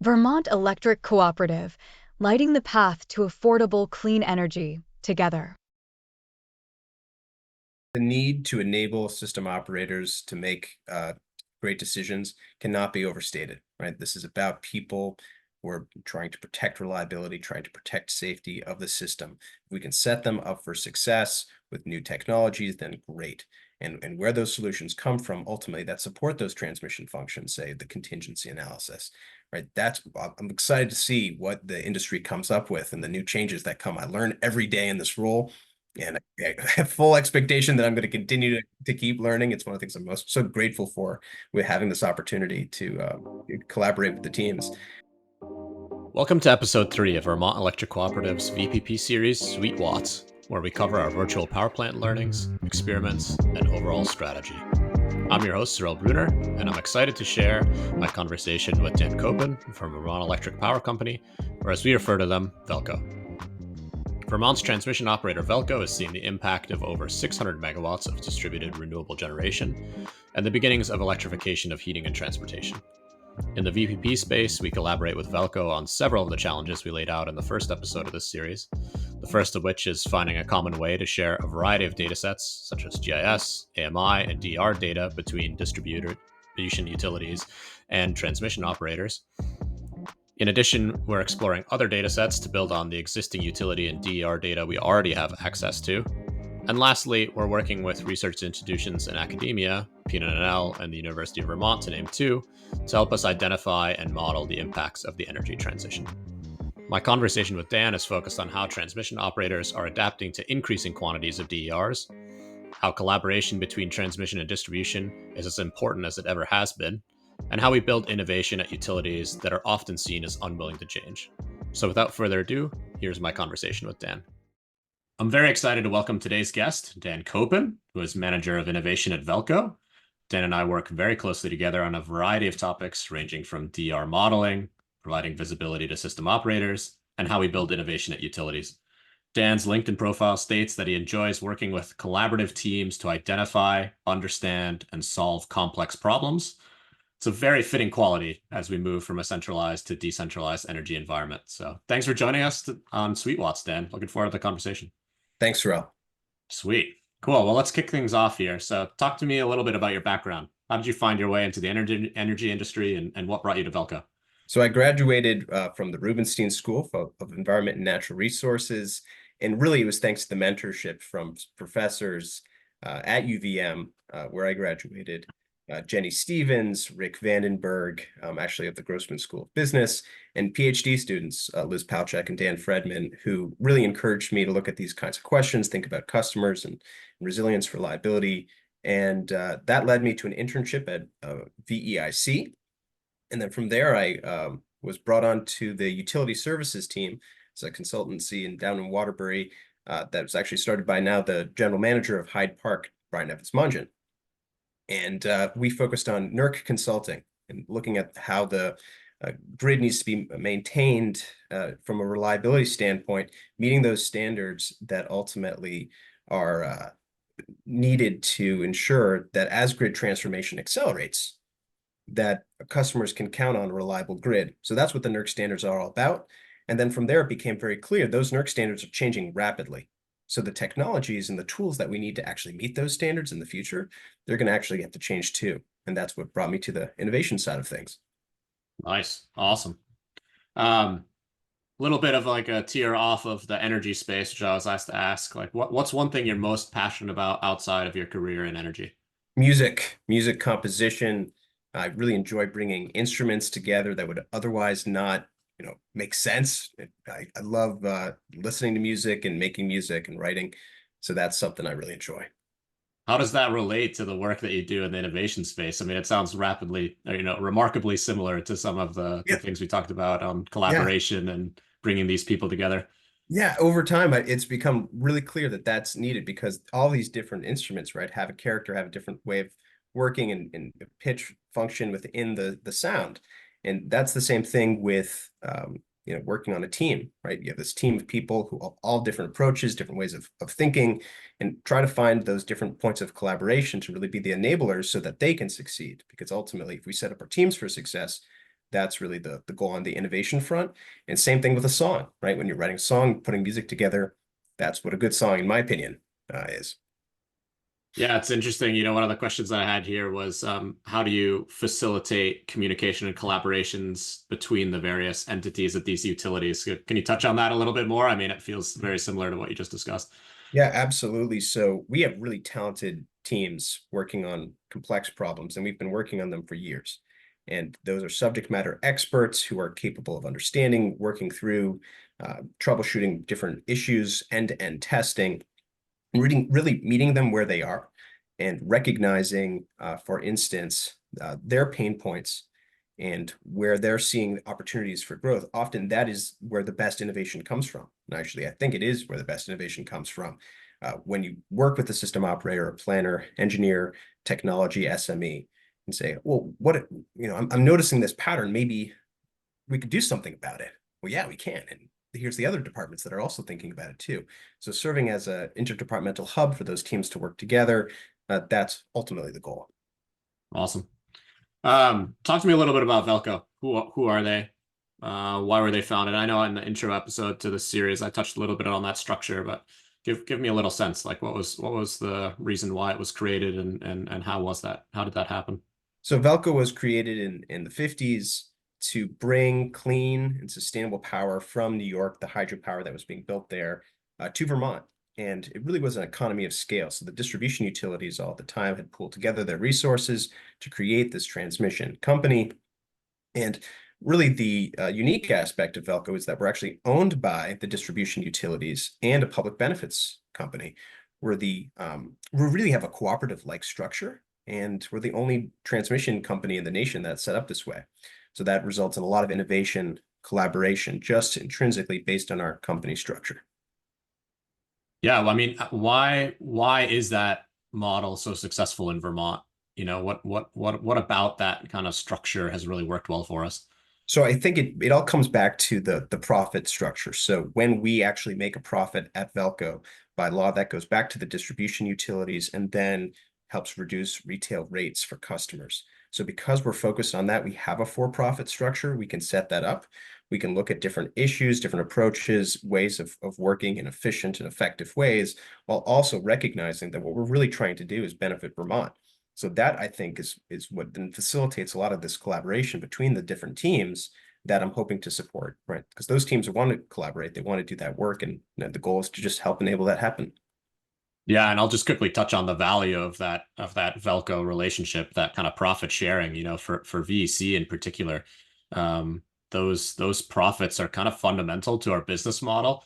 Vermont Electric Cooperative, lighting the path to affordable clean energy together. The need to enable system operators to make great decisions cannot be overstated, right? This is about people who are trying to protect reliability, trying to protect safety of the system. If we can set them up for success with new technologies, then great. And where those solutions come from, ultimately, that support those transmission functions, say the contingency analysis, right? I'm excited to see what the industry comes up with and the new changes that come. I learn every day in this role. And I have full expectation that I'm going to continue to keep learning. It's one of the things I'm most so grateful for with having this opportunity to collaborate with the teams. Welcome to episode 3 of Vermont Electric Cooperative's VPP series, Sweet Watts, where we cover our virtual power plant learnings, experiments, and overall strategy. I'm your host, Cyril Brunner, and I'm excited to share my conversation with Dan Kopin from Vermont Electric Power Company, or as we refer to them, VELCO. Vermont's transmission operator VELCO has seen the impact of over 600 megawatts of distributed renewable generation and the beginnings of electrification of heating and transportation. In the VPP space, we collaborate with VELCO on several of the challenges we laid out in the first episode of this series, the first of which is finding a common way to share a variety of datasets, such as GIS, AMI, and DER data between distribution utilities and transmission operators. In addition, we're exploring other datasets to build on the existing utility and DER data we already have access to. And lastly, we're working with research institutions in academia, PNNL, and the University of Vermont, to name two, to help us identify and model the impacts of the energy transition. My conversation with Dan is focused on how transmission operators are adapting to increasing quantities of DERs, how collaboration between transmission and distribution is as important as it ever has been, and how we build innovation at utilities that are often seen as unwilling to change. So without further ado, here's my conversation with Dan. I'm very excited to welcome today's guest, Dan Kopin, who is Manager of Innovation at VELCO. Dan and I work very closely together on a variety of topics, ranging from DER modeling, providing visibility to system operators, and how we build innovation at utilities. Dan's LinkedIn profile states that he enjoys working with collaborative teams to identify, understand, and solve complex problems. It's a very fitting quality as we move from a centralized to decentralized energy environment. So thanks for joining us on Sweet Watts, Dan. Looking forward to the conversation. Thanks, Cyril. Sweet. Cool. Well, let's kick things off here. So talk to me a little bit about your background. How did you find your way into the energy industry and what brought you to VELCO? So I graduated from the Rubenstein School of Environment and Natural Resources. And really, it was thanks to the mentorship from professors at UVM, where I graduated. Jenny Stevens, Rick Vandenberg, actually of the Grossman School of Business, and PhD students, Liz Palchak and Dan Fredman, who really encouraged me to look at these kinds of questions, think about customers and resilience, reliability. And that led me to an internship at VEIC. And then from there, I was brought on to the utility services team as a consultancy down in Waterbury that was actually started by now the general manager of Hyde Park, Brian Evans-Mungin. And we focused on NERC consulting and looking at how the grid needs to be maintained from a reliability standpoint, meeting those standards that ultimately are needed to ensure that as grid transformation accelerates, that customers can count on a reliable grid. So that's what the NERC standards are all about. And then from there, it became very clear those NERC standards are changing rapidly. So the technologies and the tools that we need to actually meet those standards in the future, they're going to actually have to change too. And that's what brought me to the innovation side of things. Nice. Awesome. Little bit of like a tier off of the energy space, which I was asked to ask, like what's one thing you're most passionate about outside of your career in energy? Music composition. I really enjoy bringing instruments together that would otherwise not make sense. I love listening to music and making music and writing. So that's something I really enjoy. How does that relate to the work that you do in the innovation space? I mean, it sounds remarkably similar to some of the things we talked about on collaboration and bringing these people together. Yeah, over time, it's become really clear that that's needed because all these different instruments, right, have a character, have a different way of working and pitch function within the sound. And that's the same thing with working on a team, right? You have this team of people who have all different approaches, different ways of thinking, and try to find those different points of collaboration to really be the enablers so that they can succeed. Because ultimately, if we set up our teams for success, That's really the goal on the innovation front. And same thing with a song, right? When you're writing a song, putting music together, that's what a good song, in my opinion, is. Yeah, it's interesting. One of the questions that I had here was how do you facilitate communication and collaborations between the various entities at these utilities? Can you touch on that a little bit more? I mean, it feels very similar to what you just discussed. Yeah, absolutely. So we have really talented teams working on complex problems, and we've been working on them for years. And those are subject matter experts who are capable of understanding, working through, troubleshooting different issues, end-to-end testing, really meeting them where they are and recognizing, for instance, their pain points and where they're seeing opportunities for growth. Often that is where the best innovation comes from. And actually, I think it is where the best innovation comes from. When you work with the system operator, a planner, engineer, technology, SME, and say, well, I'm noticing this pattern. Maybe we could do something about it. Well, yeah, we can. And here's the other departments that are also thinking about it too. So serving as an interdepartmental hub for those teams to work together, that's ultimately the goal. Awesome. Talk to me a little bit about VELCO. Who are they? Why were they founded? I know in the intro episode to the series, I touched a little bit on that structure, but give me a little sense. Like what was the reason why it was created and how was that? How did that happen? So VELCO was created in the 50s to bring clean and sustainable power from New York, the hydropower that was being built there, to Vermont. And it really was an economy of scale. So the distribution utilities all at the time had pulled together their resources to create this transmission company. And really the unique aspect of VELCO is that we're actually owned by the distribution utilities and a public benefits company. We really have a cooperative-like structure, and we're the only transmission company in the nation that's set up this way. So that results in a lot of innovation, collaboration, just intrinsically based on our company structure. Yeah, well, I mean, why is that model so successful in Vermont? What about that kind of structure has really worked well for us? So I think it all comes back to the profit structure. So when we actually make a profit at VELCO, by law, that goes back to the distribution utilities and then helps reduce retail rates for customers. So because we're focused on that, we have a for-profit structure. We can set that up. We can look at different issues, different approaches, ways of working in efficient and effective ways, while also recognizing that what we're really trying to do is benefit Vermont. So that, I think, is what then facilitates a lot of this collaboration between the different teams that I'm hoping to support, right? Because those teams want to collaborate, they want to do that work, and the goal is to just help enable that happen. Yeah, and I'll just quickly touch on the value of that VELCO relationship, that kind of profit sharing, for VEC in particular. Those profits are kind of fundamental to our business model.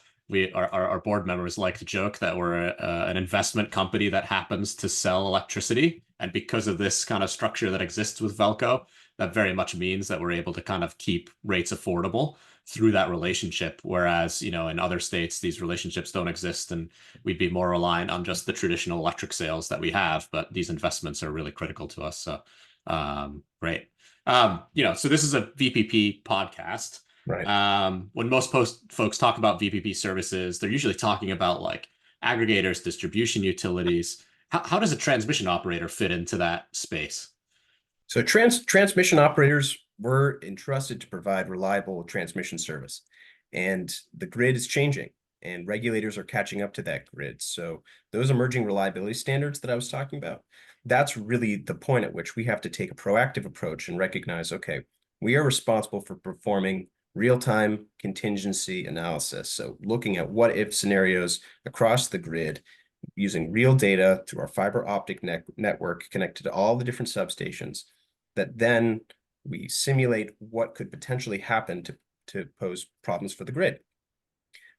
Our board members like to joke that we're an investment company that happens to sell electricity. And because of this kind of structure that exists with VELCO, that very much means that we're able to kind of keep rates affordable through that relationship. Whereas, in other states, these relationships don't exist and we'd be more reliant on just the traditional electric sales that we have. But these investments are really critical to us. So, great. So this is a VPP podcast. Right. When most folks talk about VPP services, they're usually talking about like aggregators, distribution utilities. How does a transmission operator fit into that space? So transmission operators were entrusted to provide reliable transmission service, and the grid is changing, and regulators are catching up to that grid. So those emerging reliability standards that I was talking about, that's really the point at which we have to take a proactive approach and recognize, okay, we are responsible for performing real-time contingency analysis. So looking at what if scenarios across the grid using real data through our fiber optic network connected to all the different substations, that then we simulate what could potentially happen to pose problems for the grid.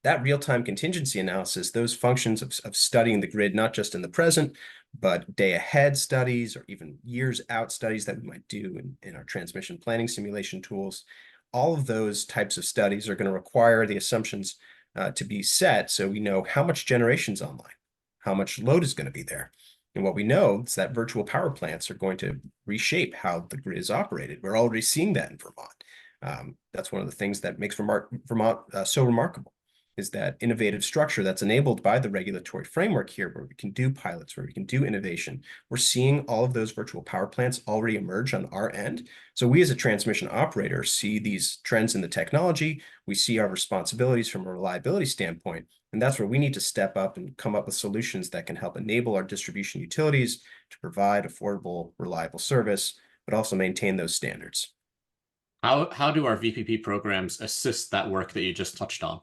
That real-time contingency analysis, those functions of studying the grid, not just in the present, but day ahead studies or even years out studies that we might do in our transmission planning simulation tools, all of those types of studies are going to require the assumptions to be set so we know how much generation's online, how much load is going to be there. And what we know is that virtual power plants are going to reshape how the grid is operated. We're already seeing that in Vermont. That's one of the things that makes Vermont so remarkable. is that innovative structure that's enabled by the regulatory framework here, where we can do pilots, where we can do innovation. We're seeing all of those virtual power plants already emerge on our end. So we as a transmission operator see these trends in the technology. We see our responsibilities from a reliability standpoint. And that's where we need to step up and come up with solutions that can help enable our distribution utilities to provide affordable, reliable service, but also maintain those standards. How do our VPP programs assist that work that you just touched on?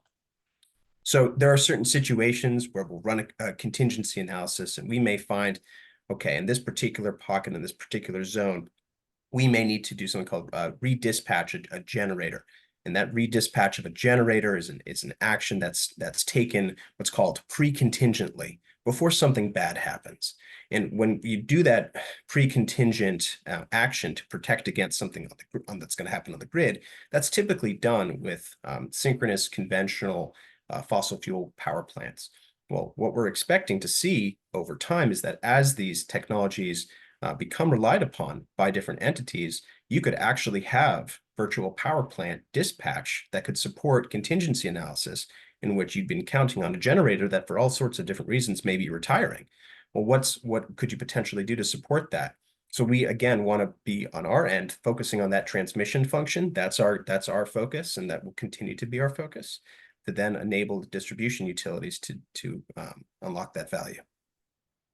So there are certain situations where we'll run a contingency analysis, and we may find, okay, in this particular pocket, in this particular zone, we may need to do something called redispatch a generator. And that redispatch of a generator is an action that's taken what's called pre-contingently before something bad happens. And when you do that pre-contingent action to protect against something that's going to happen on the grid, that's typically done with synchronous conventional fossil fuel power plants. Well, what we're expecting to see over time is that as these technologies become relied upon by different entities, you could actually have virtual power plant dispatch that could support contingency analysis in which you've been counting on a generator that for all sorts of different reasons may be retiring. Well, what could you potentially do to support that? So we, again, want to be on our end focusing on that transmission function. That's our focus, and that will continue to be our focus, to then enable the distribution utilities to unlock that value.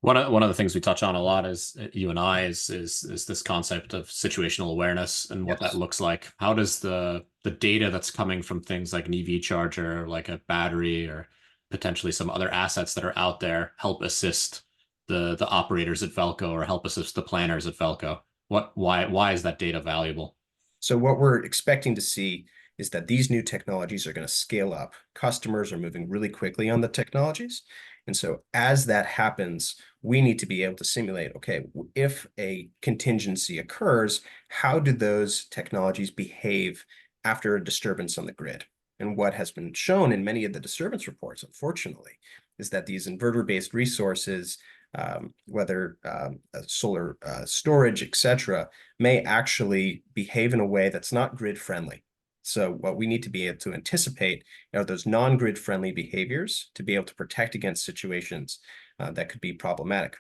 One of the things we touch on a lot is you and I is this concept of situational awareness and what that looks like. How does the data that's coming from things like an EV charger, like a battery, or potentially some other assets that are out there help assist the operators at VELCO, or help assist the planners at VELCO? Why is that data valuable? So what we're expecting to see is that these new technologies are going to scale up. Customers are moving really quickly on the technologies. And so as that happens, we need to be able to simulate, okay, if a contingency occurs, how do those technologies behave after a disturbance on the grid? And what has been shown in many of the disturbance reports, unfortunately, is that these inverter-based resources, whether solar storage, et cetera, may actually behave in a way that's not grid friendly. So what we need to be able to anticipate are those non-grid friendly behaviors to be able to protect against situations that could be problematic.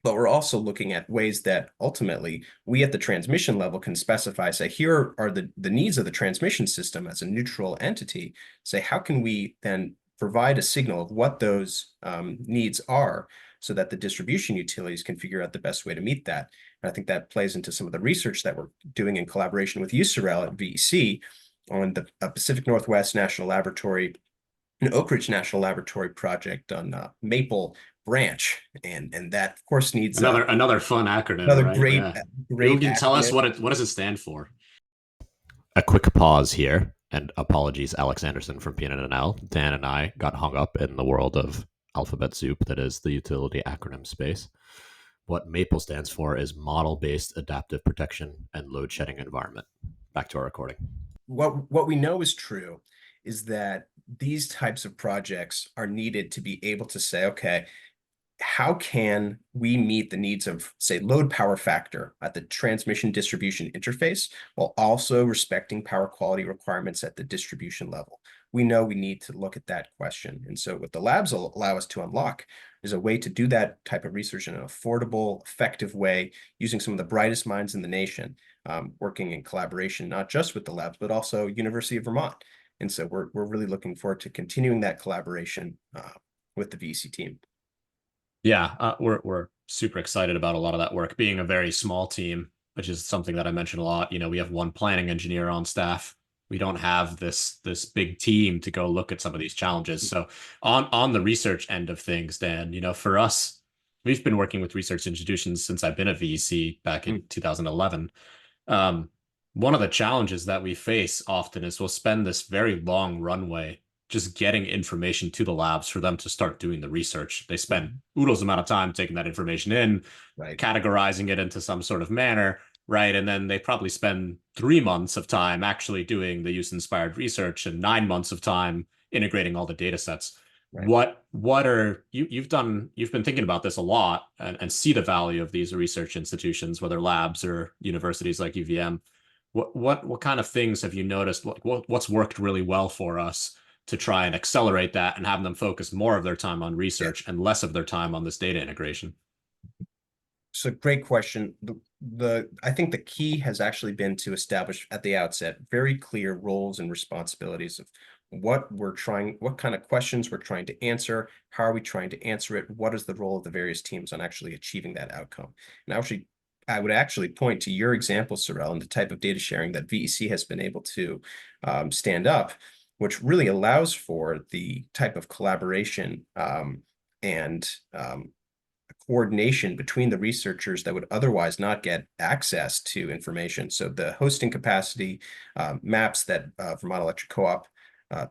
But we're also looking at ways that ultimately we at the transmission level can specify, say, here are the needs of the transmission system as a neutral entity. Say, how can we then provide a signal of what those needs are so that the distribution utilities can figure out the best way to meet that. And I think that plays into some of the research that we're doing in collaboration with you, Cyril, at VEC on the Pacific Northwest National Laboratory and Oak Ridge National Laboratory project on Maple Branch. And that, of course, needs another fun acronym. Another right? great, yeah. great. You can tell us what does it stand for? A quick pause here, and apologies, Alex Anderson from PNNL. Dan and I got hung up in the world of alphabet soup that is the utility acronym space. What MAPLE stands for is Model-Based Adaptive Protection and Load Shedding Environment. Back to our recording. What we know is true is that these types of projects are needed to be able to say, okay, how can we meet the needs of, say, load power factor at the transmission distribution interface while also respecting power quality requirements at the distribution level? We know we need to look at that question. And so what the labs will allow us to unlock is a way to do that type of research in an affordable, effective way, using some of the brightest minds in the nation, working in collaboration, not just with the labs, but also University of Vermont. And so we're really looking forward to continuing that collaboration with the VEC team. Yeah, we're super excited about a lot of that work. Being a very small team, which is something that I mentioned a lot. You know, we have one planning engineer on staff. We don't have this big team to go look at some of these challenges. So on the research end of things, Dan, you know, for us, we've been working with research institutions since I've been at VEC back in 2011. One of the challenges that we face often is we'll spend this very long runway just getting information to the labs for them to start doing the research. They spend oodles amount of time taking that information in, categorizing it into some sort of manner, right? And then they probably spend 3 months of time actually doing the use-inspired research and 9 months of time integrating all the data sets. Right. What are you've been thinking about this a lot and see the value of these research institutions, whether labs or universities like UVM. What kind of things have you noticed? What's worked really well for us to try and accelerate that and have them focus more of their time on research and less of their time on this data integration? So great question. I think the key has actually been to establish at the outset very clear roles and responsibilities of what kind of questions we're trying to answer, how are we trying to answer it, what is the role of the various teams on actually achieving that outcome. And I would actually point to your example, Cyril, and the type of data sharing that VEC has been able to stand up, which really allows for the type of collaboration and coordination between the researchers that would otherwise not get access to information. So the hosting capacity maps that Vermont Electric Co-op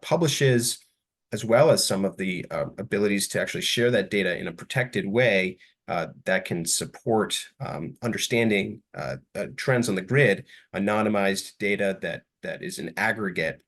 publishes, as well as some of the abilities to actually share that data in a protected way that can support understanding trends on the grid, anonymized data that is an aggregate.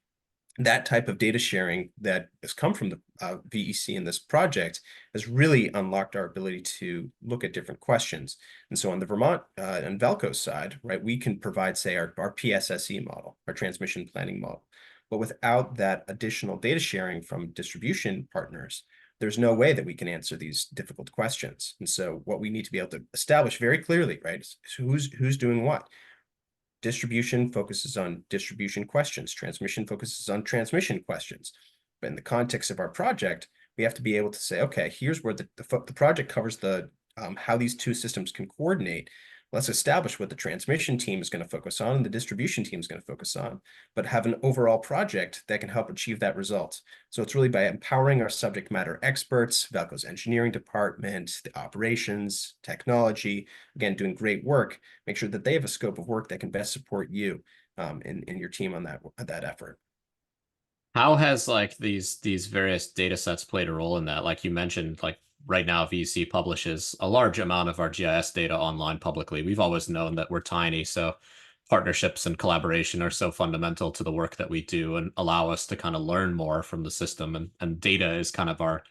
That type of data sharing that has come from the VEC in this project has really unlocked our ability to look at different questions. And so on the Vermont and VELCO side, right, we can provide, say, our PSSE model, our transmission planning model. But without that additional data sharing from distribution partners, there's no way that we can answer these difficult questions. And so what we need to be able to establish very clearly, right, is who's doing what. Distribution focuses on distribution questions. Transmission focuses on transmission questions. But in the context of our project, we have to be able to say, okay, here's where the project covers the how these two systems can coordinate. Let's establish what the transmission team is going to focus on and the distribution team is going to focus on, but have an overall project that can help achieve that result. So it's really by empowering our subject matter experts, VELCO's engineering department, the operations, technology, again, doing great work, make sure that they have a scope of work that can best support you in your team on that effort. How has like these various data sets played a role in that? Like you mentioned, like right now VEC publishes a large amount of our GIS data online publicly. We've always known that we're tiny, so partnerships and collaboration are so fundamental to the work that we do and allow us to kind of learn more from the system, and data is kind of our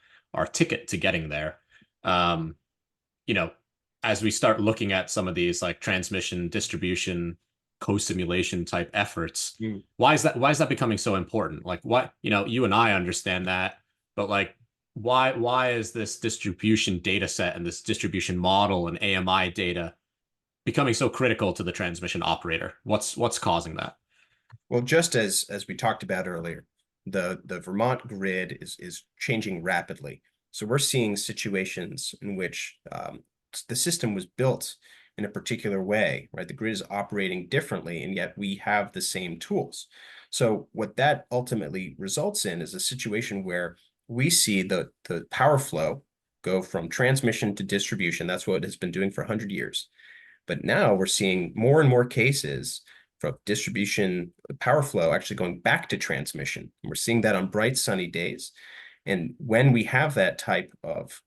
ticket to getting there. You know, as we start looking at some of these like transmission, distribution, co-simulation type efforts, why is that becoming so important? Like, what, you and I understand that, but like, why is this distribution data set and this distribution model and AMI data becoming so critical to the transmission operator? What's causing that? Well, just as we talked about earlier, the Vermont grid is changing rapidly. So we're seeing situations in which the system was built in a particular way, right? The grid is operating differently, and yet we have the same tools. So what that ultimately results in is a situation where we see the power flow go from transmission to distribution. That's what it has been doing for 100 years. But now we're seeing more and more cases from distribution power flow actually going back to transmission. And we're seeing that on bright sunny days. And when we have that type of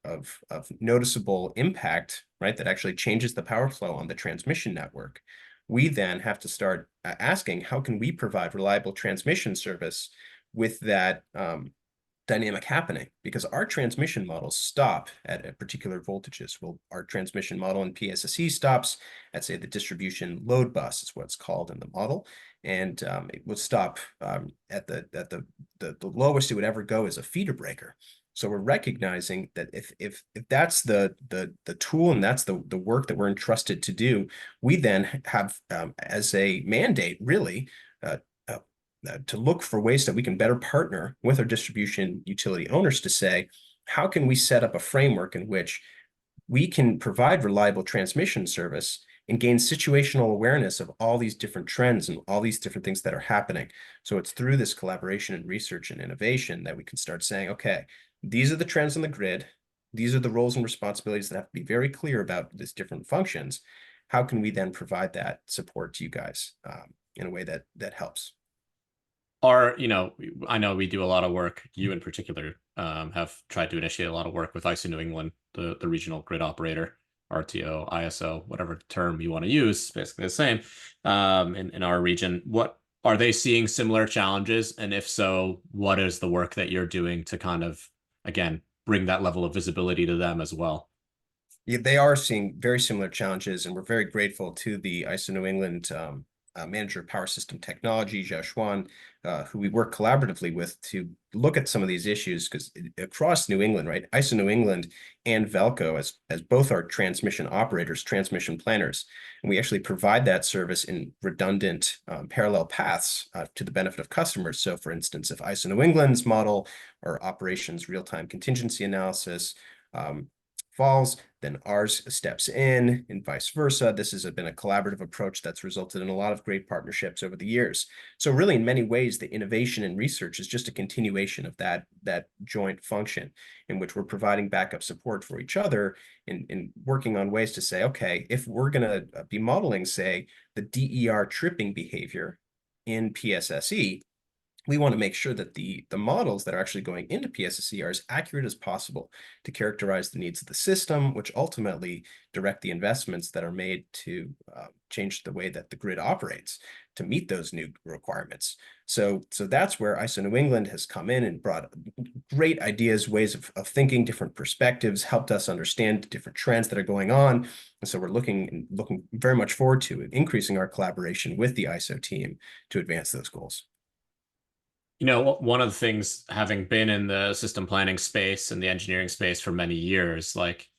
noticeable impact, right, that actually changes the power flow on the transmission network, we then have to start asking, how can we provide reliable transmission service with that dynamic happening? Because our transmission models stop at particular voltages. Well, our transmission model in PSSE stops at, say, the distribution load bus is what's called in the model, and it would stop at the lowest it would ever go is a feeder breaker. So we're recognizing that if that's the tool and that's the work that we're entrusted to do, we then have as a mandate really to look for ways that we can better partner with our distribution utility owners to say, how can we set up a framework in which we can provide reliable transmission service and gain situational awareness of all these different trends and all these different things that are happening. So it's through this collaboration and research and innovation that we can start saying, okay, these are the trends on the grid. These are the roles and responsibilities that have to be very clear about these different functions. How can we then provide that support to you guys in a way that helps? I know we do a lot of work. You in particular have tried to initiate a lot of work with ISO New England, the regional grid operator, RTO, ISO, whatever term you want to use, basically the same in our region. What are they seeing similar challenges? And if so, what is the work that you're doing to kind of, again, bring that level of visibility to them as well? Yeah, they are seeing very similar challenges, and we're very grateful to the ISO New England manager of power system technology, Xiaoshuan, who we work collaboratively with to look at some of these issues, because across New England, right, ISO New England and VELCO, as both are transmission operators, transmission planners, and we actually provide that service in redundant parallel paths to the benefit of customers. So for instance, if ISO New England's model or operations real-time contingency analysis falls, then ours steps in, and vice versa. This has been a collaborative approach that's resulted in a lot of great partnerships over the years. So really, in many ways, the innovation and research is just a continuation of that joint function, in which we're providing backup support for each other and working on ways to say, okay, if we're going to be modeling, say, the DER tripping behavior in PSSE, we want to make sure that the models that are actually going into PSSE are as accurate as possible to characterize the needs of the system, which ultimately direct the investments that are made to change the way that the grid operates to meet those new requirements. So that's where ISO New England has come in and brought great ideas, ways of thinking, different perspectives, helped us understand different trends that are going on. And so we're looking very much forward to increasing our collaboration with the ISO team to advance those goals. You know, one of the things, having been in the system planning space and the engineering space for many years, like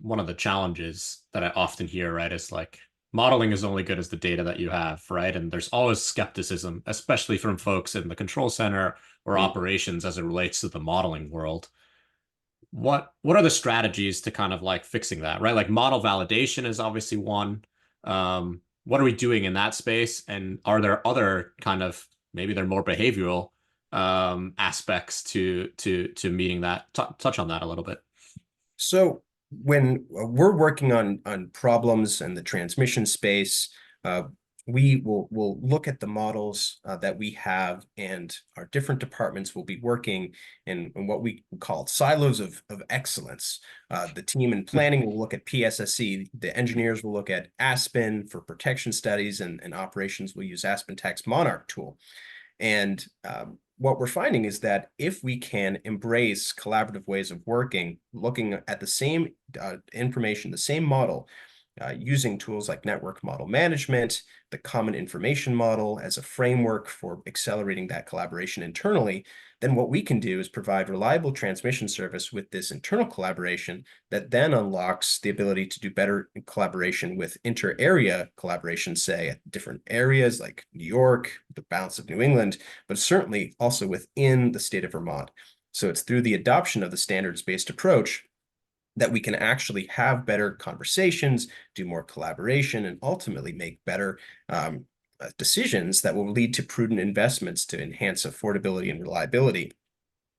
one of the challenges that I often hear, right, is like modeling is only good as the data that you have, right? And there's always skepticism, especially from folks in the control center or operations as it relates to the modeling world. What are the strategies to kind of like fixing that, right? Like model validation is obviously one. What are we doing in that space? And are there other kind of, maybe they're more behavioral aspects to meeting that? Touch on that a little bit. So when we're working on problems in the transmission space, we will look at the models that we have, and our different departments will be working in what we call silos of excellence. The team in planning will look at PSSE, the engineers will look at Aspen for protection studies, and operations will use AspenTech's Monarch tool. And what we're finding is that if we can embrace collaborative ways of working, looking at the same information, the same model, using tools like network model management, the common information model as a framework for accelerating that collaboration internally, then what we can do is provide reliable transmission service with this internal collaboration that then unlocks the ability to do better collaboration with inter-area collaboration, say at different areas like New York, the balance of New England, but certainly also within the state of Vermont. So it's through the adoption of the standards-based approach that we can actually have better conversations, do more collaboration, and ultimately make better decisions that will lead to prudent investments to enhance affordability and reliability,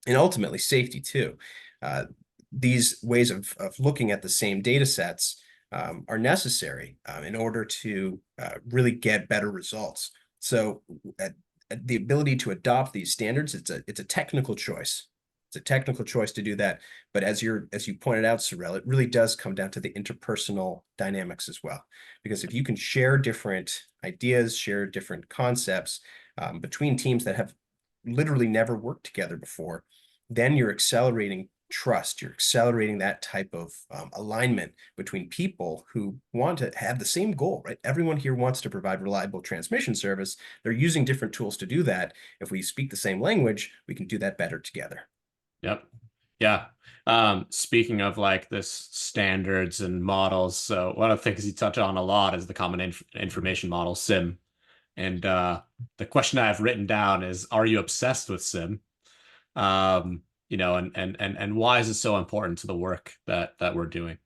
and ultimately safety too. These ways of looking at the same data sets are necessary in order to really get better results. So the ability to adopt these standards, it's a technical choice. It's a technical choice to do that. But as you pointed out, Cyril, it really does come down to the interpersonal dynamics as well. Because if you can share different ideas, share different concepts between teams that have literally never worked together before, then you're accelerating trust. You're accelerating that type of alignment between people who want to have the same goal, right? Everyone here wants to provide reliable transmission service. They're using different tools to do that. If we speak the same language, we can do that better together. Yep. Yeah. Speaking of like this standards and models, so one of the things you touch on a lot is the common information model, SIM. And the question I have written down is, are you obsessed with SIM? You know, and why is it so important to the work that we're doing?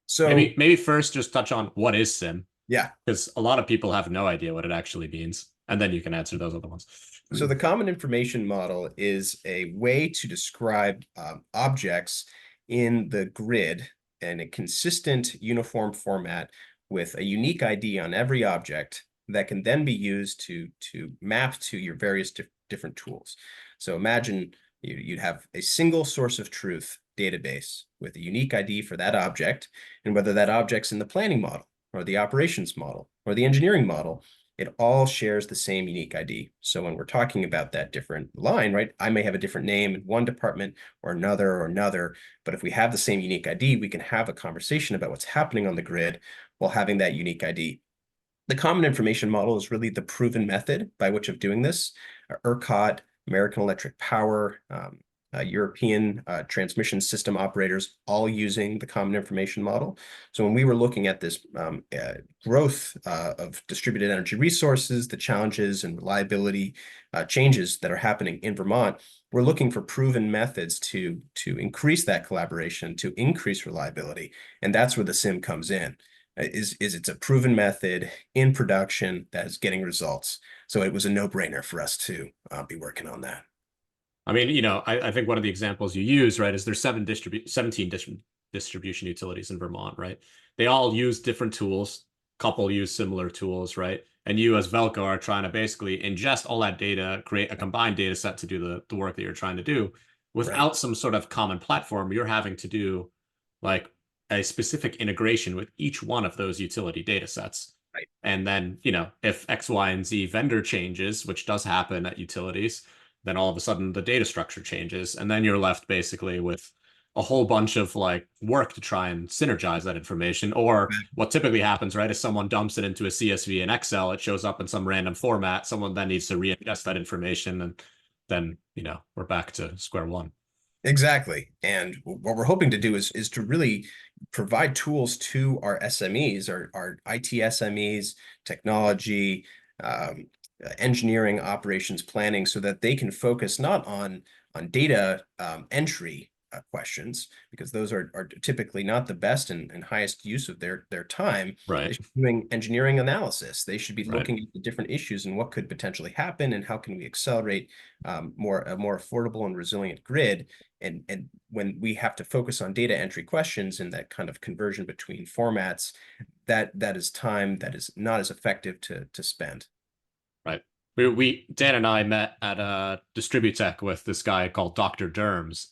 So maybe first just touch on what is SIM. Yeah. Because a lot of people have no idea what it actually means. And then you can answer those other ones. So the common information model is a way to describe objects in the grid in a consistent, uniform format with a unique ID on every object that can then be used to map to your various different tools. So imagine you'd have a single source of truth database with a unique ID for that object, and whether that object's in the planning model or the operations model or the engineering model, it all shares the same unique ID. So when we're talking about that different line, right, I may have a different name in one department or another, but if we have the same unique ID, we can have a conversation about what's happening on the grid while having that unique ID. The common information model is really the proven method by which of doing this. ERCOT, American Electric Power, European transmission system operators, all using the common information model. So when we were looking at this growth of distributed energy resources, the challenges and reliability changes that are happening in Vermont, we're looking for proven methods to increase that collaboration, to increase reliability. And that's where the SIM comes in. Is it's a proven method in production that is getting results. So it was a no-brainer for us to be working on that. I mean, I think one of the examples you use, right, is there's 17 distribution utilities in Vermont, right? They all use different tools, couple use similar tools, right? And you as VELCO are trying to basically ingest all that data, create a combined data set to do the work that you're trying to do. Without Right. some sort of common platform, you're having to do like a specific integration with each one of those utility data sets. Right. And then, if X, Y, and Z vendor changes, which does happen at utilities, then all of a sudden the data structure changes. And then you're left basically with a whole bunch of like work to try and synergize that information. Or what typically happens, right, is someone dumps it into a CSV in Excel, it shows up in some random format. Someone then needs to re-ingest that information. And then, we're back to square one. Exactly. And what we're hoping to do is to really provide tools to our SMEs, our IT SMEs, technology, engineering, operations planning, so that they can focus not on data entry questions, because those are typically not the best and highest use of their time. They Right. should be doing engineering analysis. They should be Right. looking at the different issues and what could potentially happen and how can we accelerate a more affordable and resilient grid. And when we have to focus on data entry questions and that kind of conversion between formats, that is time that is not as effective to spend. Right. Dan and I met at Distributech with this guy called Dr. Derms.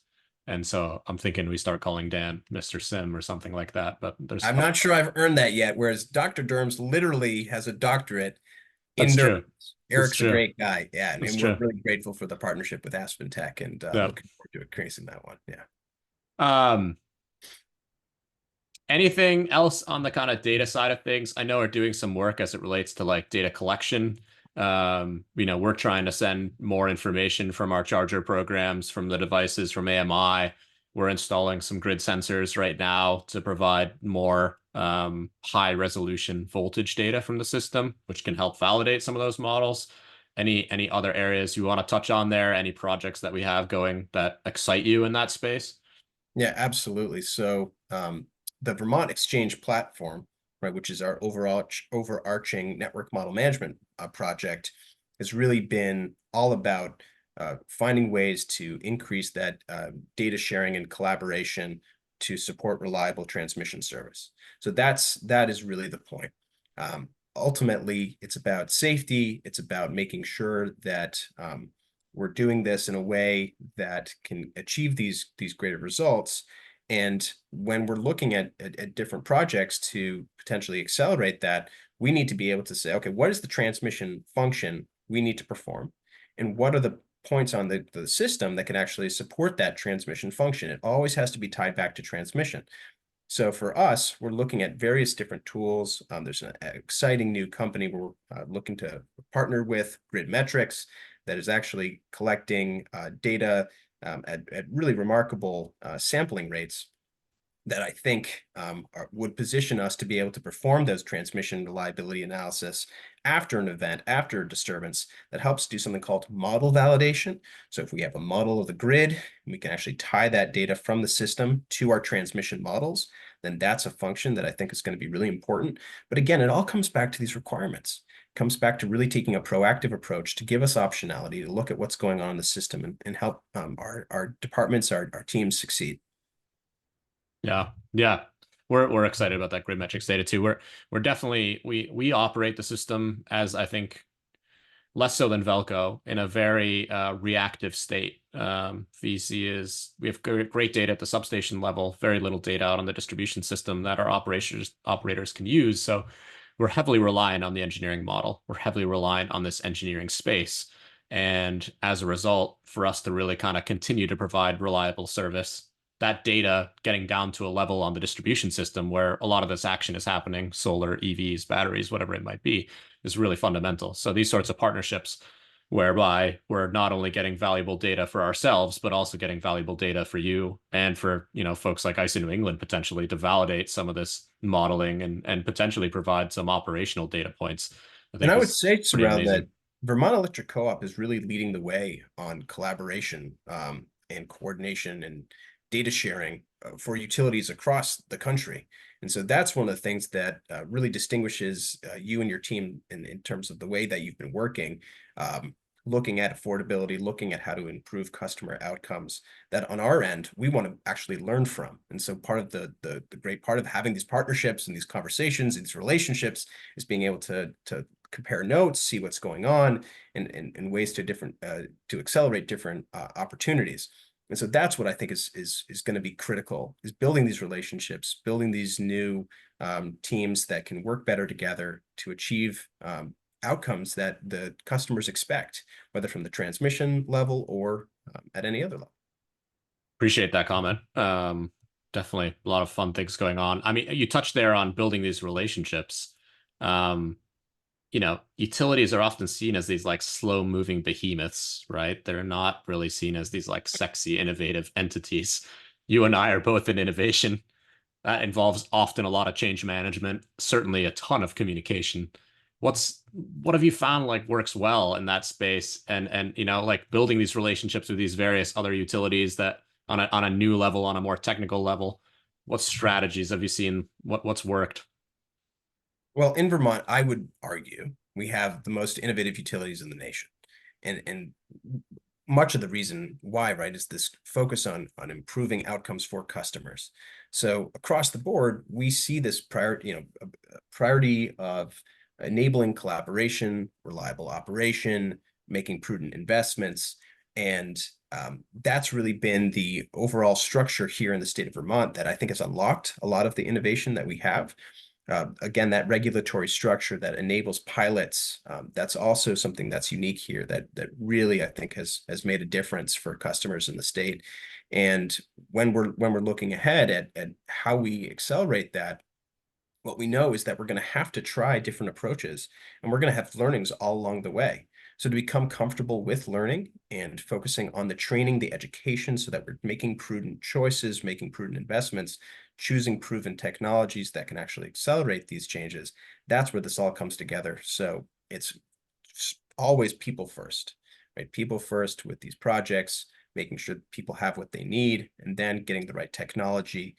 And so I'm thinking we start calling Dan Mr. Sim or something like that. But I'm not sure I've earned that yet, whereas Dr. Derms literally has a doctorate in That's true. derms. That's Eric's a true. great guy. Yeah. That's And we're true. really grateful for the partnership with Aspen Tech and Yeah. looking forward to increasing that one. Yeah. Anything else on the kind of data side of things? I know we're doing some work as it relates to like data collection. We're trying to send more information from our charger programs, from the devices, from AMI. We're installing some grid sensors right now to provide more high resolution voltage data from the system, which can help validate some of those models. Any other areas you want to touch on there? Any projects that we have going that excite you in that space? Yeah, absolutely. So the Vermont Exchange platform, right, which is our overarching network model management project, has really been all about finding ways to increase that data sharing and collaboration to support reliable transmission service. So that is really the point. Ultimately, it's about safety. It's about making sure that we're doing this in a way that can achieve these greater results. And when we're looking at different projects to potentially accelerate that, we need to be able to say, okay, what is the transmission function we need to perform? And what are the points on the system that can actually support that transmission function? It always has to be tied back to transmission. So for us, we're looking at various different tools. There's an exciting new company we're looking to partner with, Grid Metrics, that is actually collecting data at really remarkable sampling rates that I think would position us to be able to perform those transmission reliability analysis after an event, after a disturbance, that helps do something called model validation. So if we have a model of the grid, we can actually tie that data from the system to our transmission models, then that's a function that I think is going to be really important. But again, it all comes back to these requirements. It comes back to really taking a proactive approach to give us optionality to look at what's going on in the system and help our departments, our teams succeed. Yeah. Yeah. We're excited about that grid metrics data too. We're definitely we operate the system as, I think, less so than VELCO, in a very reactive state. We have great data at the substation level, very little data out on the distribution system that our operators can use. So we're heavily reliant on the engineering model. We're heavily reliant on this engineering space. And as a result, for us to really kind of continue to provide reliable service, that data getting down to a level on the distribution system where a lot of this action is happening, solar, EVs, batteries, whatever it might be, is really fundamental. So these sorts of partnerships whereby we're not only getting valuable data for ourselves, but also getting valuable data for you and for, folks like ICE in New England potentially to validate some of this modeling and potentially provide some operational data points, I And think I would is say, pretty Surround, that amazing. Vermont Electric Co-op is really leading the way on collaboration and coordination and data sharing for utilities across the country. And so that's one of the things that really distinguishes you and your team in terms of the way that you've been working, looking at affordability, looking at how to improve customer outcomes that on our end, we want to actually learn from. And so part of the great part of having these partnerships and these conversations, these relationships, is being able to compare notes, see what's going on, and ways to accelerate different opportunities. And so that's what I think is going to be critical, is building these relationships, building these new teams that can work better together to achieve outcomes that the customers expect, whether from the transmission level or at any other level. Appreciate that comment. Definitely a lot of fun things going on. I mean, you touched there on building these relationships. Um, Utilities are often seen as these like slow moving behemoths, right? They're not really seen as these like sexy, innovative entities. You and I are both in innovation. That involves often a lot of change management, certainly a ton of communication. What have you found like works well in that space, and like building these relationships with these various other utilities that on a new level, on a more technical level? What strategies have you seen? What's worked? Well, in Vermont, I would argue we have the most innovative utilities in the nation. And much of the reason why, right, is this focus on improving outcomes for customers. So across the board, we see this priority of enabling collaboration, reliable operation, making prudent investments. And that's really been the overall structure here in the state of Vermont that I think has unlocked a lot of the innovation that we have. Again, that regulatory structure that enables pilots, that's also something that's unique here that really, I think, has made a difference for customers in the state. And when we're looking ahead at how we accelerate that, what we know is that we're going to have to try different approaches, and we're going to have learnings all along the way. So to become comfortable with learning and focusing on the training, the education, so that we're making prudent choices, making prudent investments, choosing proven technologies that can actually accelerate these changes, that's where this all comes together. So it's always people first, right? People first with these projects, making sure that people have what they need, and then getting the right technology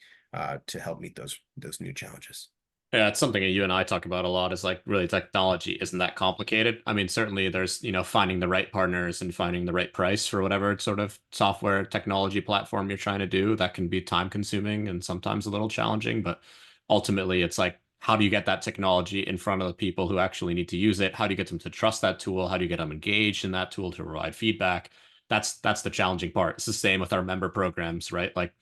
to help meet those new challenges. Yeah, it's something that you and I talk about a lot is like really technology isn't that complicated. I mean, certainly there's, finding the right partners and finding the right price for whatever sort of software technology platform you're trying to do. That can be time consuming and sometimes a little challenging, but ultimately it's like, how do you get that technology in front of the people who actually need to use it? How do you get them to trust that tool? How do you get them engaged in that tool to provide feedback? That's the challenging part. It's the same with our member programs, right? Like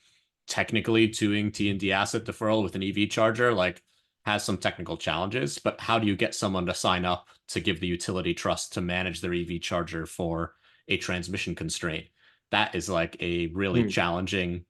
technically doing T&D asset deferral with an EV charger, like has some technical challenges, but how do you get someone to sign up to give the utility trust to manage their EV charger for a transmission constraint? That is like a really challenging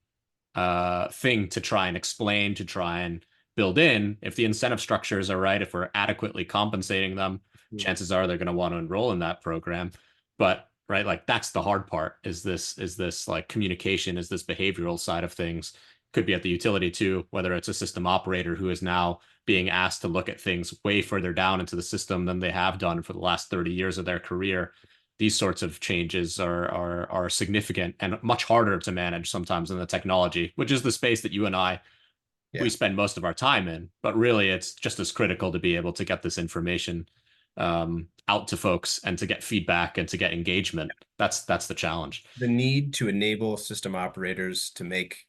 thing to try and explain, to try and build in. If the incentive structures are right, if we're adequately compensating them, chances are they're going to want to enroll in that program. But right, like that's the hard part, is this like communication, is this behavioral side of things. Could be at the utility too, whether it's a system operator who is now being asked to look at things way further down into the system than they have done for the last 30 years of their career. These sorts of changes are significant and much harder to manage sometimes than the technology, which is the space that you and I, we spend most of our time in. But really, it's just as critical to be able to get this information out to folks and to get feedback and to get engagement. That's the challenge. The need to enable system operators to make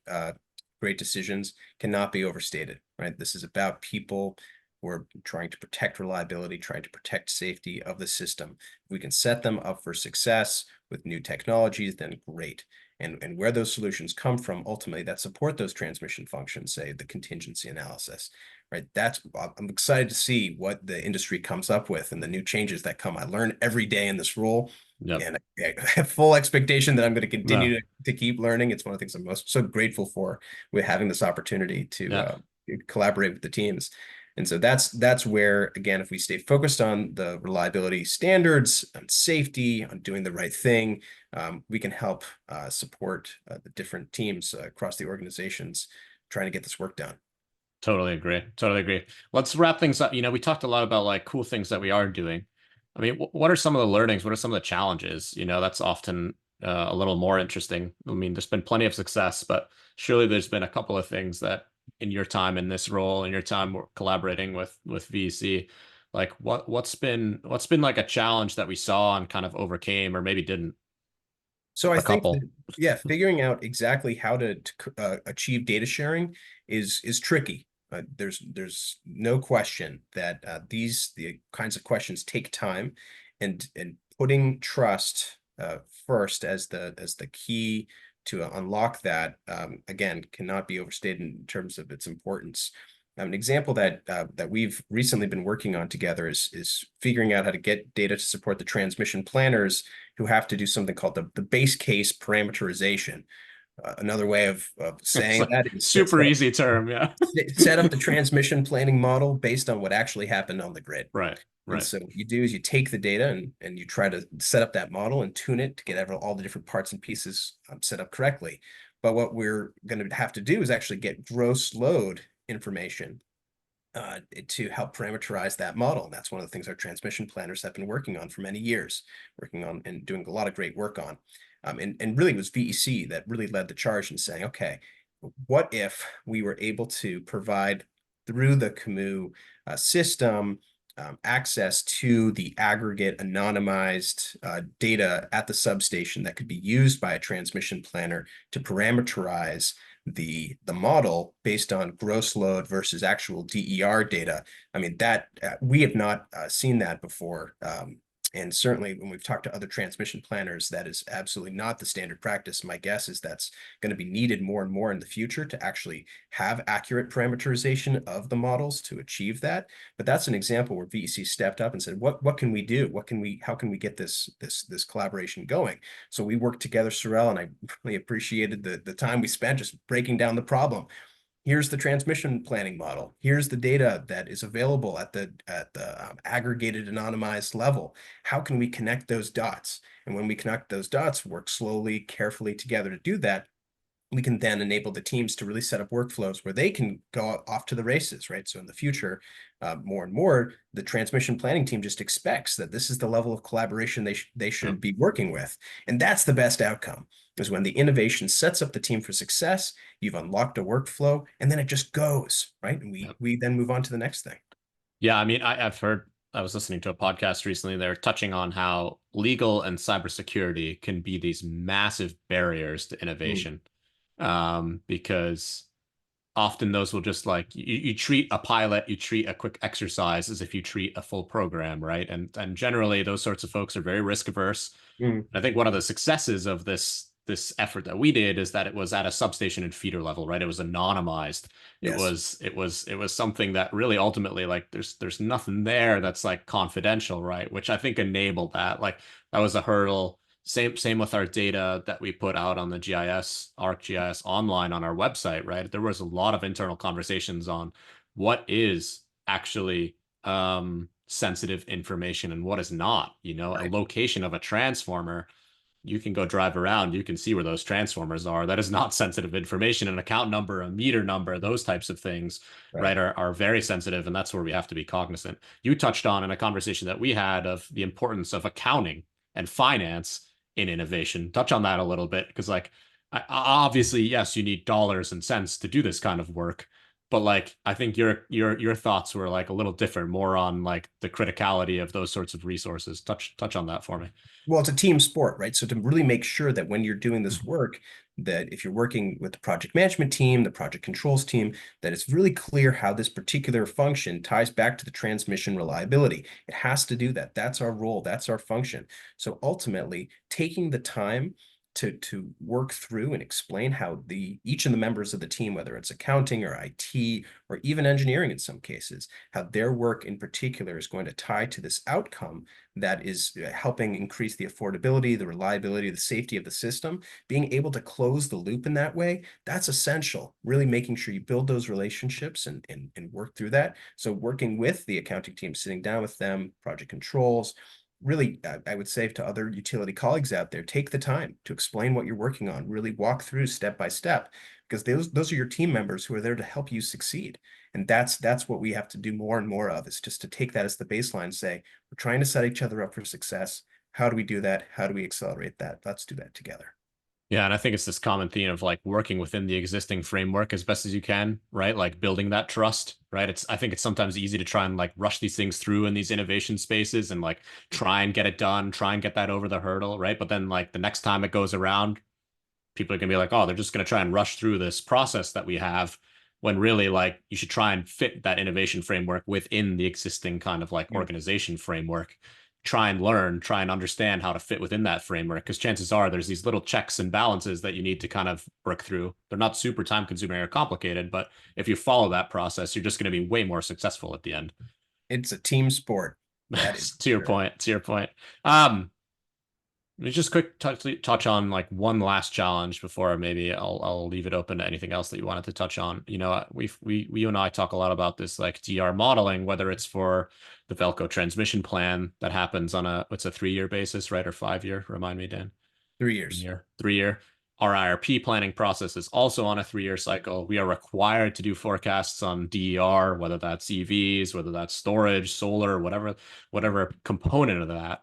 great decisions cannot be overstated, right? This is about people who are trying to protect reliability, trying to protect safety of the system. If we can set them up for success with new technologies, then great. And where those solutions come from, ultimately, that support those transmission functions, say the contingency analysis, right? I'm excited to see what the industry comes up with and the new changes that come. I learn every day in this role, Yep. And I have full expectation that I'm going to No. continue to keep learning. It's one of the things I'm most so grateful for with having this opportunity to Yeah. collaborate with the teams. And so that's where, again, if we stay focused on the reliability standards, on safety, on doing the right thing, we can help support the different teams across the organizations trying to get this work done. Totally agree. Totally agree. Let's wrap things up. We talked a lot about like cool things that we are doing. I mean, what are some of the learnings? What are some of the challenges? That's often a little more interesting. I mean, there's been plenty of success, but surely there's been a couple of things that in your time in this role, in your time collaborating with VEC, like what's been like a challenge that we saw and kind of overcame or maybe didn't? So I A think that, couple. yeah, figuring out exactly how to achieve data sharing is tricky. There's no question that the kinds of questions take time, and putting trust first as the key to unlock that, again, cannot be overstated in terms of its importance. An example that we've recently been working on together is figuring out how to get data to support the transmission planners who have to do something called the base case parameterization. Another way of It's saying like that is super easy term. Yeah. set up the transmission planning model based on what actually happened on the grid. Right. And Right. so what you do is you take the data and you try to set up that model and tune it to get all the different parts and pieces set up correctly. But what we're going to have to do is actually get gross load information to help parameterize that model. And that's one of the things our transmission planners have been working on for many years, working on and doing a lot of great work on. And really it was VEC that really led the charge in saying, okay, what if we were able to provide through the Camus system access to the aggregate anonymized data at the substation that could be used by a transmission planner to parameterize the model based on gross load versus actual DER data. I mean, that we have not seen that before. And certainly when we've talked to other transmission planners, that is absolutely not the standard practice. My guess is that's going to be needed more and more in the future to actually have accurate parameterization of the models to achieve that. But that's an example where VEC stepped up and said, what can we do? How can we get this collaboration going? So we worked together, Cyril, and I really appreciated the time we spent just breaking down the problem. Here's the transmission planning model. Here's the data that is available at the aggregated anonymized level. How can we connect those dots? And when we connect those dots, work slowly, carefully together to do that, we can then enable the teams to really set up workflows where they can go off to the races, right? So in the future, more and more, the transmission planning team just expects that this is the level of collaboration they should be working with. And that's the best outcome, is when the innovation sets up the team for success, you've unlocked a workflow, and then it just goes, right? And we then move on to the next thing. Yeah, I mean, I was listening to a podcast recently. They're touching on how legal and cybersecurity can be these massive barriers to innovation, because often those will just like you treat a pilot, you treat a quick exercise as if you treat a full program, right? And generally, those sorts of folks are very risk averse. Mm. I think one of the successes of this effort that we did is that it was at a substation and feeder level, right? It was anonymized. Yes. It was something that really ultimately like there's nothing there that's like confidential, right? Which I think enabled that. Like that was a hurdle. Same with our data that we put out on the ArcGIS online on our website, right? There was a lot of internal conversations on what is actually sensitive information and what is not. A Right. location of a transformer, you can go drive around, you can see where those transformers are. That is not sensitive information. An account number, a meter number, those types of things, Right. right, are very sensitive, and that's where we have to be cognizant. You touched on in a conversation that we had of the importance of accounting and finance in innovation. Touch on that a little bit, because like obviously, yes, you need dollars and cents to do this kind of work, but like I think your thoughts were like a little different, more on like the criticality of those sorts of resources. Touch on that for me. Well, it's a team sport, right? So to really make sure that when you're doing this work, that if you're working with the project management team, the project controls team, that it's really clear how this particular function ties back to the transmission reliability. It has to do that. That's our role. That's our function. So ultimately, taking the time to work through and explain how each of the members of the team, whether it's accounting or IT or even engineering in some cases, how their work in particular is going to tie to this outcome that is helping increase the affordability, the reliability, the safety of the system. Being able to close the loop in that way, that's essential. Really making sure you build those relationships and work through that. So working with the accounting team, sitting down with them, project controls, really, I would say to other utility colleagues out there, take the time to explain what you're working on, really walk through step by step, because those are your team members who are there to help you succeed. And that's what we have to do more and more of, is just to take that as the baseline and say, we're trying to set each other up for success. How do we do that? How do we accelerate that? Let's do that together. Yeah, and I think it's this common theme of like working within the existing framework as best as you can, right? Like building that trust, right? I think it's sometimes easy to try and like rush these things through in these innovation spaces and like try and get it done, try and get that over the hurdle, right? But then like the next time it goes around, people are gonna be like, oh, they're just gonna try and rush through this process that we have, when really like you should try and fit that innovation framework within the existing kind of like organization framework. Try and learn, try and understand how to fit within that framework, because chances are there's these little checks and balances that you need to kind of work through. They're not super time consuming or complicated, but if you follow that process, you're just going to be way more successful at the end. It's a team sport. That is to your point. To your point. Let me just quick touch on like one last challenge before maybe I'll leave it open to anything else that you wanted to touch on. You know, you and I talk a lot about this like DR modeling, whether it's for the VELCO transmission plan that happens on what's a 3-year basis, right? Or 5-year? Remind me, Dan. 3 years. 3-year. 3-year. Our IRP planning process is also on a 3-year cycle. We are required to do forecasts on DER, whether that's EVs, whether that's storage, solar, whatever component of that.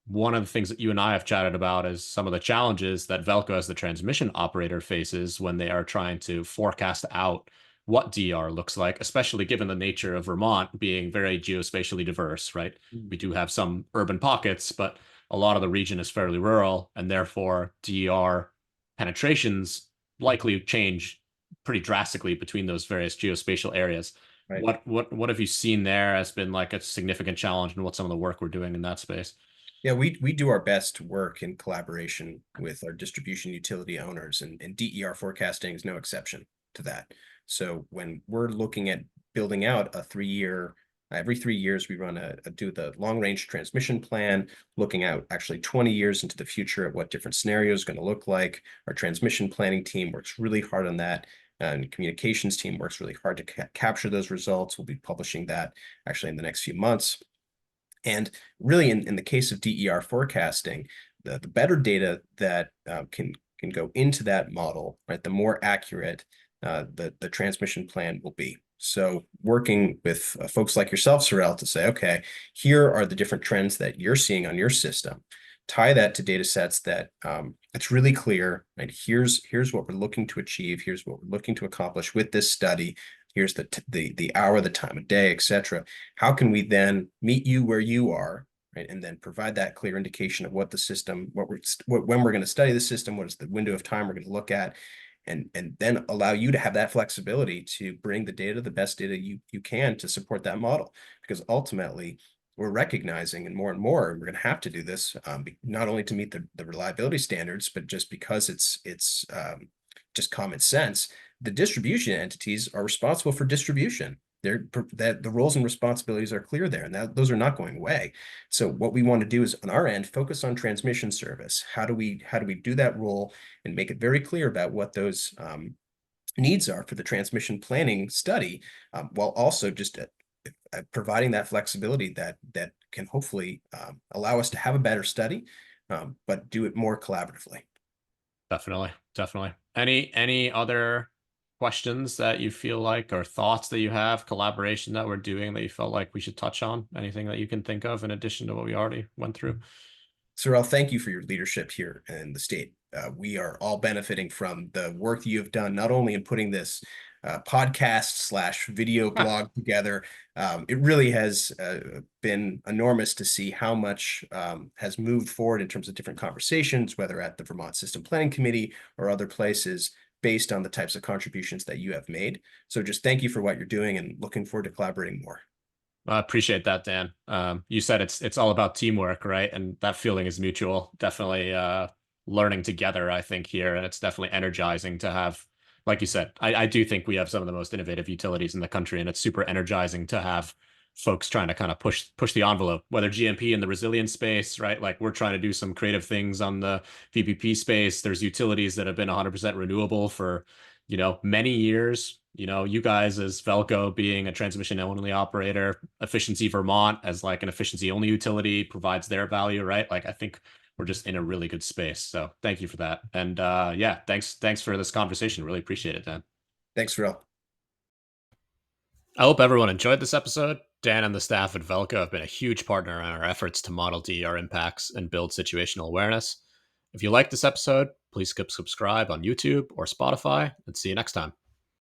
One of the things that you and I have chatted about is some of the challenges that VELCO as the transmission operator faces when they are trying to forecast out what DR looks like, especially given the nature of Vermont being very geospatially diverse, right? We do have some urban pockets, but a lot of the region is fairly rural, and therefore DR penetrations likely change pretty drastically between those various geospatial areas. Right. What have you seen there as been like a significant challenge, and what some of the work we're doing in that space? Yeah, we do our best to work in collaboration with our distribution utility owners, and DER forecasting is no exception to that. So when we're looking at building out a 3-year, every 3 years we do the long range transmission plan, looking out actually 20 years into the future at what different scenarios are going to look like. Our transmission planning team works really hard on that. And communications team works really hard to capture those results. We'll be publishing that actually in the next few months. And really, in the case of DER forecasting, the better data that can go into that model, right, the more accurate the transmission plan will be. So working with folks like yourself, Cyril, to say, okay, here are the different trends that you're seeing on your system. Tie that to data sets that it's really clear, right? Here's what we're looking to achieve. Here's what we're looking to accomplish with this study. Here's the hour, the time of day, etc. How can we then meet you where you are, right? And then provide that clear indication of what the system, when we're going to study the system, what is the window of time we're going to look at, and then allow you to have that flexibility to bring the data, the best data you can to support that model. Because ultimately, we're recognizing, and more, we're going to have to do this, not only to meet the reliability standards, but just because it's just common sense. The distribution entities are responsible for distribution. The roles and responsibilities are clear there, and those are not going away. So what we want to do is, on our end, focus on transmission service. How do we do that role and make it very clear about what those needs are for the transmission planning study, while also just providing that flexibility that can hopefully allow us to have a better study, but do it more collaboratively. Definitely. Any other questions that you feel like, or thoughts that you have, collaboration that we're doing that you felt like we should touch on? Anything that you can think of in addition to what we already went through? Cyril, thank you for your leadership here in the state. We are all benefiting from the work that you have done, not only in putting this podcast/video blog together. It really has been enormous to see how much has moved forward in terms of different conversations, whether at the Vermont System Planning Committee or other places, based on the types of contributions that you have made. So just thank you for what you're doing, and looking forward to collaborating more. I appreciate that, Dan. You said it's all about teamwork, right? And that feeling is mutual. Definitely learning together, I think, here. And it's definitely energizing to have, like you said, I do think we have some of the most innovative utilities in the country, and it's super energizing to have folks trying to kind of push the envelope, whether GMP in the resilience space, right? Like we're trying to do some creative things on the VPP space. There's utilities that have been 100% renewable for, many years. You guys as VELCO being a transmission only operator, Efficiency Vermont as like an efficiency only utility provides their value, right? Like I think we're just in a really good space. So thank you for that. And yeah, thanks for this conversation. Really appreciate it, Dan. Thanks, Cyril. I hope everyone enjoyed this episode. Dan and the staff at VELCO have been a huge partner in our efforts to model DER impacts and build situational awareness. If you like this episode, please subscribe on YouTube or Spotify, and see you next time.